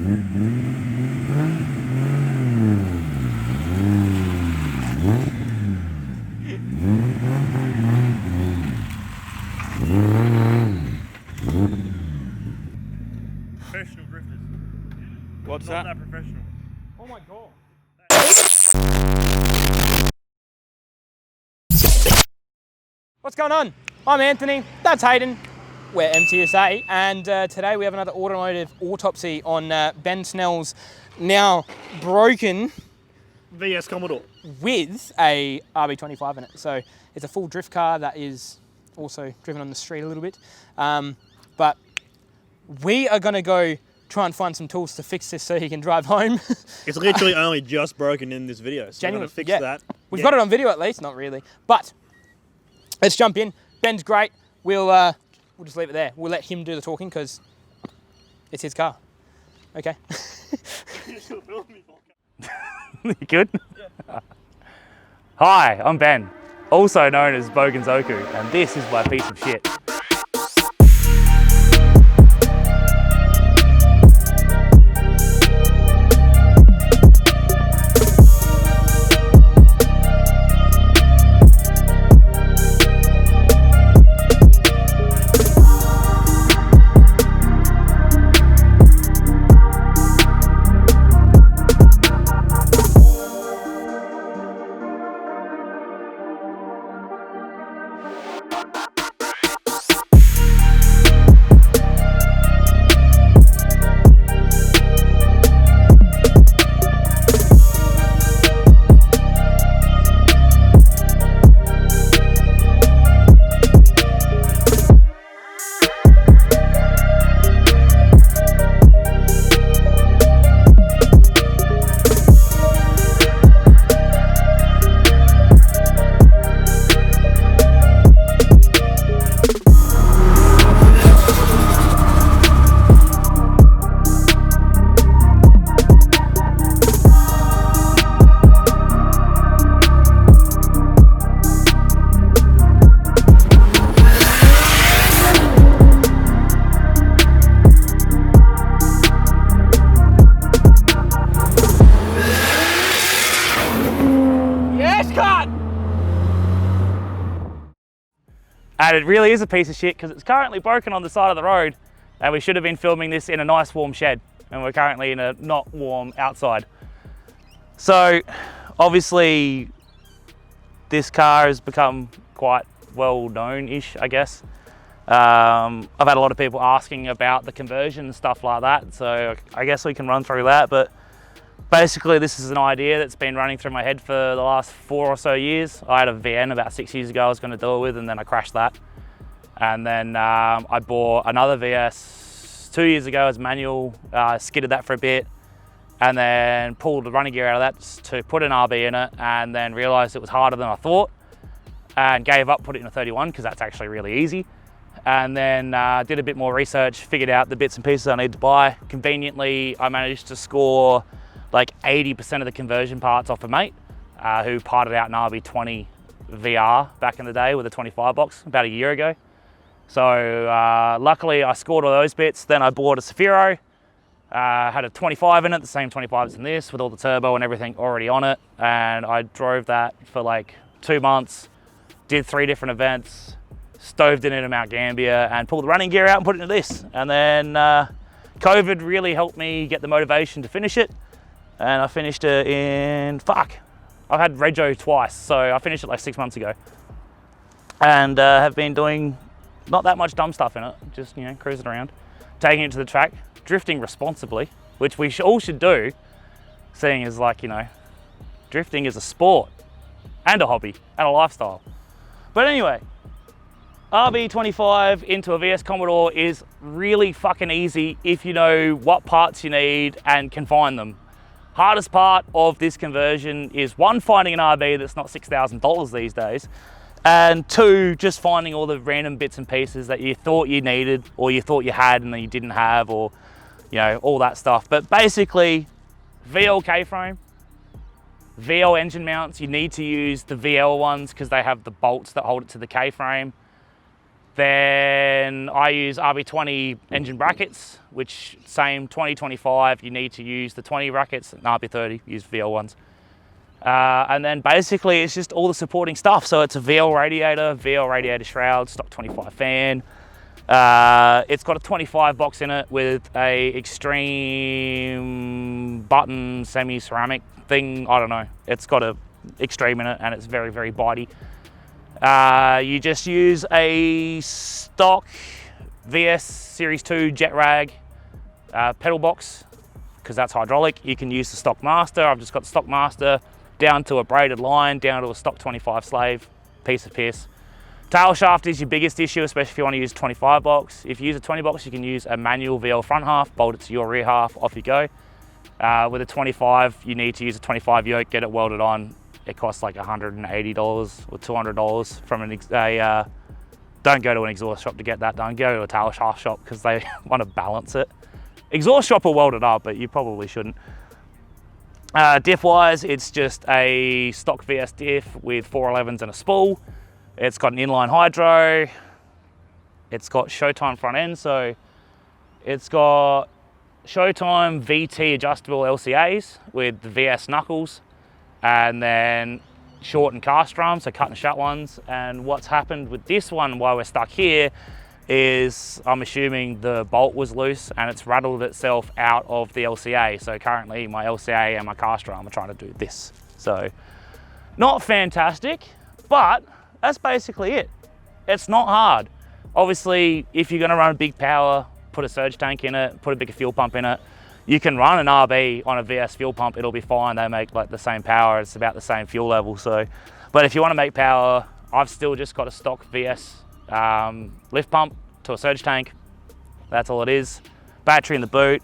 Professional drifters. What's Not that? that professional. Oh my god. What's going on? I'm Anthony, that's Hayden, we're Mcsa, and today we have another automotive autopsy on Ben Snell's now broken VS Commodore. with a RB25 in it. So it's a full drift car that is also driven on the street a little bit. But we are gonna go try and find some tools to fix this so he can drive home. It's literally only just broken in this video, so we're going to fix that. We've got it on video at least, not really. But let's jump in. Ben's great. We'll just leave it there. We'll let him do the talking because it's his car. Okay. You good? Yeah. Hi, I'm Ben, also known as Bogan Zoku, and this is my piece of shit. And it really is a piece of shit because it's currently broken on the side of the road, and we should have been filming this in a nice warm shed, and we're currently in a not warm outside. So obviously this car has become quite well known-ish, I guess. I've had a lot of people asking about the conversion and stuff like that, so I guess we can run through that. But basically this is an idea that's been running through my head for the last 4 or so years. I had a VN about 6 years ago I was going to do it with, and then I crashed that. And then I bought another VS 2 years ago as manual, skidded that for a bit, and then pulled the running gear out of that to put an RB in it, and then realised it was harder than I thought, and gave up, put it in a 31 because that's actually really easy. And then did a bit more research, figured out the bits and pieces I need to buy. Conveniently, I managed to score like 80% of the conversion parts off a mate who parted out an RB20 VR back in the day with a 25 box about a year ago. So luckily I scored all those bits. Then I bought a Safiro, had a 25 in it, the same 25 as in this, with all the turbo and everything already on it. And I drove that for like 2 months, did 3 different events, stoved it into Mount Gambier and pulled the running gear out and put it into this. And then COVID really helped me get the motivation to finish it. And I finished it in, I've had Rego twice, so I finished it like 6 months ago. And have been doing not that much dumb stuff in it, just, you know, cruising around, taking it to the track, drifting responsibly, which we all should do, seeing as, like, you know, drifting is a sport and a hobby and a lifestyle. But anyway, RB25 into a VS Commodore is really fucking easy if you know what parts you need and can find them. Hardest part of this conversion is 1, finding an RB that's not $6,000 these days, and 2, just finding all the random bits and pieces that you thought you needed or you thought you had and then you didn't have, or, you know, all that stuff. But basically, VL K-frame, VL engine mounts, you need to use the VL ones because they have the bolts that hold it to the K-frame. Then I use RB20 engine brackets, which same 2025, you need to use the 20 brackets, and RB30, use VL ones. And then basically it's just all the supporting stuff. So it's a VL radiator shroud, stock 25 fan. It's got a 25 box in it with a extreme button semi-ceramic thing. I don't know. It's got a extreme in it and it's very, very bitey. You just use a stock VS Series 2 jet rag pedal box because that's hydraulic. You can use the stock master. I've just got the stock master down to a braided line, down to a stock 25 slave, piece of piss. Tail shaft is your biggest issue, especially if you want to use a 25 box. If you use a 20 box, you can use a manual VL front half, bolt it to your rear half, off you go. With a 25, you need to use a 25 yoke, get it welded on. It costs like $180 or $200 from don't go to an exhaust shop to get that done. Go to a tail shaft shop because they want to balance it. Exhaust shop will weld it up, but you probably shouldn't. Diff wise, it's just a stock VS diff with 411s and a spool. It's got an inline hydro. It's got Showtime front end, so it's got Showtime VT adjustable LCAs with the VS knuckles, and then short and cast drum, so cut and shut ones. And what's happened with this one while we're stuck here is I'm assuming the bolt was loose and it's rattled itself out of the LCA. So currently my LCA and my cast drum are trying to do this. So not fantastic, but that's basically it. It's not hard. Obviously, if you're gonna run a big power, put a surge tank in it, put a bigger fuel pump in it, you can run an RB on a VS fuel pump, it'll be fine. They make like the same power, it's about the same fuel level. So, but if you wanna make power, I've still just got a stock VS lift pump to a surge tank. That's all it is. Battery in the boot.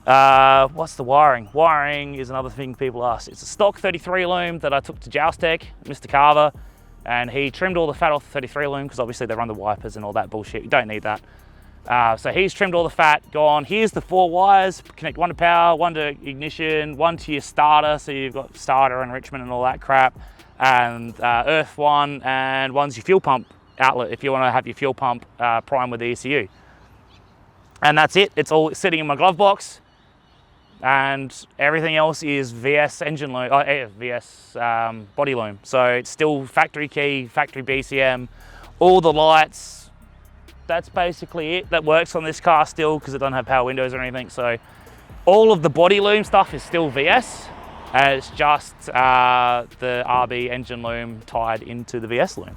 What's the wiring? Wiring is another thing people ask. It's a stock 33 loom that I took to Joustech, Mr. Carver, and he trimmed all the fat off the 33 loom because obviously they run the wipers and all that bullshit. You don't need that. So he's trimmed all the fat, gone. Here's the 4 wires. Connect one to power, one to ignition, one to your starter. So you've got starter enrichment and all that crap. And earth one, and one's your fuel pump outlet if you want to have your fuel pump prime with the ECU. And that's it. It's all sitting in my glove box. And everything else is VS engine loom, VS body loom. So it's still factory key, factory BCM, all the lights. That's basically it that works on this car still because it doesn't have power windows or anything. So all of the body loom stuff is still VS. And it's just the RB engine loom tied into the VS loom,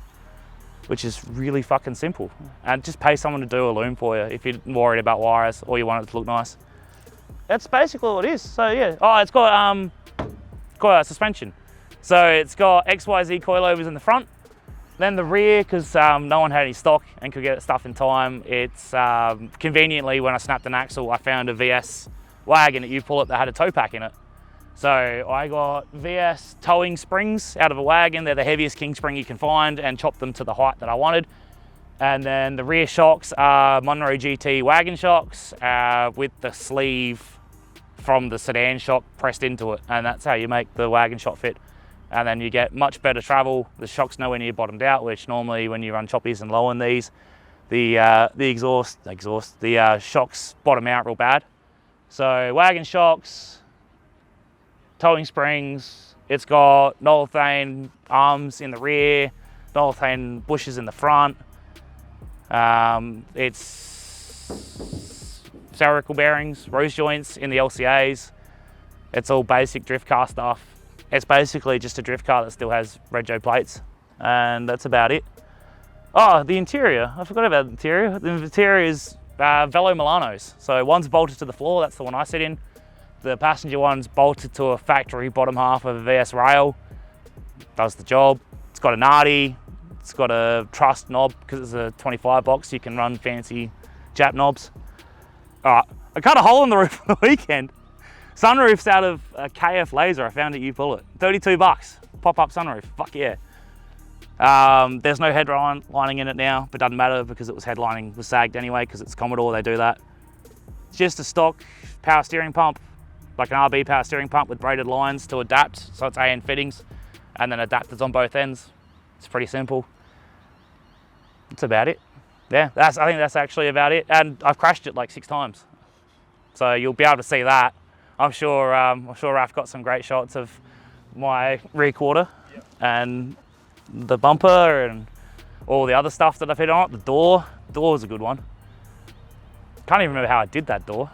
which is really fucking simple. And just pay someone to do a loom for you if you're worried about wires or you want it to look nice. That's basically all it is. So yeah, oh, it's got suspension. So it's got XYZ coilovers in the front. Then the rear, because no one had any stock and could get stuff in time, it's conveniently when I snapped an axle, I found a VS wagon at U-Pull-It that had a tow pack in it. So I got VS towing springs out of a wagon. They're the heaviest king spring you can find, and chopped them to the height that I wanted. And then the rear shocks are Monroe GT wagon shocks with the sleeve from the sedan shock pressed into it. And that's how you make the wagon shock fit. And then you get much better travel. The shock's nowhere near bottomed out, which normally when you run choppies and low on these, the shocks bottom out real bad. So wagon shocks, towing springs, it's got Nolithane arms in the rear, Nolithane bushes in the front. It's spherical bearings, rose joints in the LCAs. It's all basic drift car stuff. It's basically just a drift car that still has rego plates, and that's about it. Oh, the interior, I forgot about the interior. The interior is Velo Milanos. So one's bolted to the floor, that's the one I sit in. The passenger one's bolted to a factory bottom half of a VS rail. Does the job. It's got a Nardi. It's got a truss knob because it's a 25 box. You can run fancy Jap knobs. All right, I cut a hole in the roof on the weekend. Sunroof's out of a KF laser I found at U-Pull-It. 32 bucks, pop-up sunroof, fuck yeah. There's no headlining in it now, but doesn't matter because it was headlining was sagged anyway because it's Commodore, they do that. It's just a stock power steering pump, like an RB power steering pump with braided lines to adapt, so it's AN fittings, and then adapters on both ends. It's pretty simple. That's about it. yeah, I think that's actually about it. And I've crashed it like 6 times. So you'll be able to see that. I'm sure Raf got some great shots of my rear quarter and the bumper and all the other stuff that I've hit on. The door was a good one. Can't even remember how I did that door.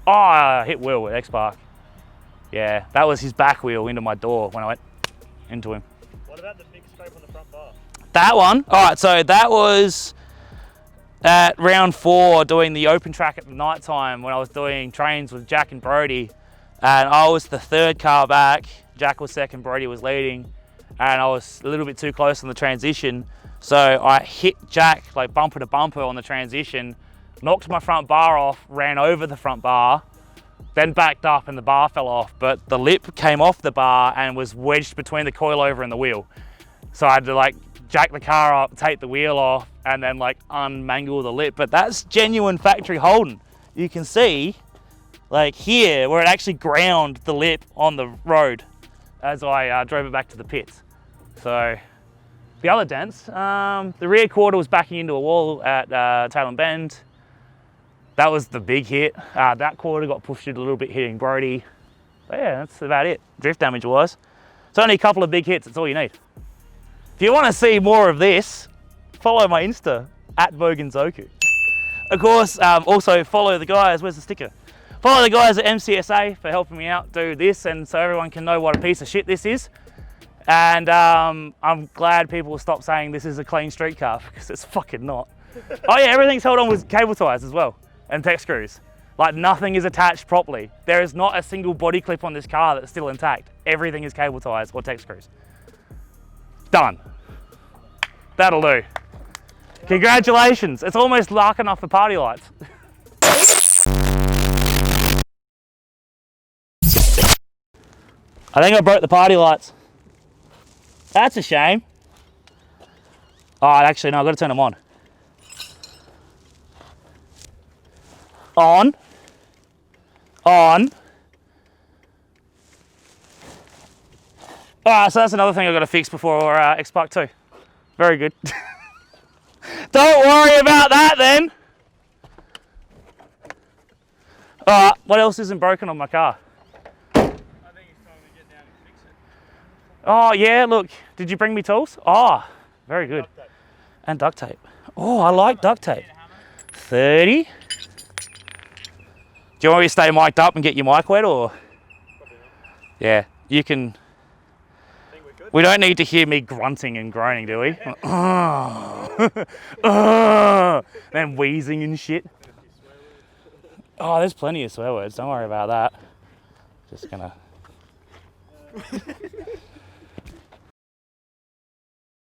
Oh, I hit wheel with X-Park. Yeah, that was his back wheel into my door when I went into him. What about the big scrape on the front bar? That one? All right, so that was at round 4 doing the open track at the night time when I was doing trains with Jack and Brody. And I was the 3rd car back. Jack was 2nd, Brody was leading. And I was a little bit too close on the transition. So I hit Jack like bumper to bumper on the transition, knocked my front bar off, ran over the front bar, then backed up and the bar fell off, but the lip came off the bar and was wedged between the coilover and the wheel. So I had to like jack the car up, take the wheel off, and then like unmangle the lip. But that's genuine factory holding. You can see like here where it actually ground the lip on the road as I drove it back to the pits. So the other dents, the rear quarter was backing into a wall at Tail and Bend. That was the big hit. That quarter got pushed in a little bit, hitting Brody. But yeah, that's about it, drift damage wise. It's only a couple of big hits, that's all you need. If you want to see more of this, follow my Insta, @Boganzoku. Of course, also follow the guys, where's the sticker? Follow the guys at Mcsa for helping me out do this, and so everyone can know what a piece of shit this is. And I'm glad people will stop saying this is a clean street car, because it's fucking not. Oh yeah, everything's held on with cable ties as well, and tech screws. Like nothing is attached properly. There is not a single body clip on this car that's still intact. Everything is cable ties or tech screws. Done. That'll do. Congratulations. It's almost dark enough for party lights. I think I broke the party lights. That's a shame. Oh, actually, no, I've got to turn them on. On. On. Alright, so that's another thing I've got to fix before X-Park 2. Very good. Don't worry about that then. Alright, what else isn't broken on my car? I think it's time to get down and fix it. Oh yeah, look, did you bring me tools? Oh, very good. Duct tape. And duct tape. Oh, I like duct tape. 30. Do you want me to stay mic'd up and get your mic wet, or? Yeah, you can. We don't need to hear me grunting and groaning, do we? Then wheezing and shit. Oh, there's plenty of swear words. Don't worry about that. Just gonna.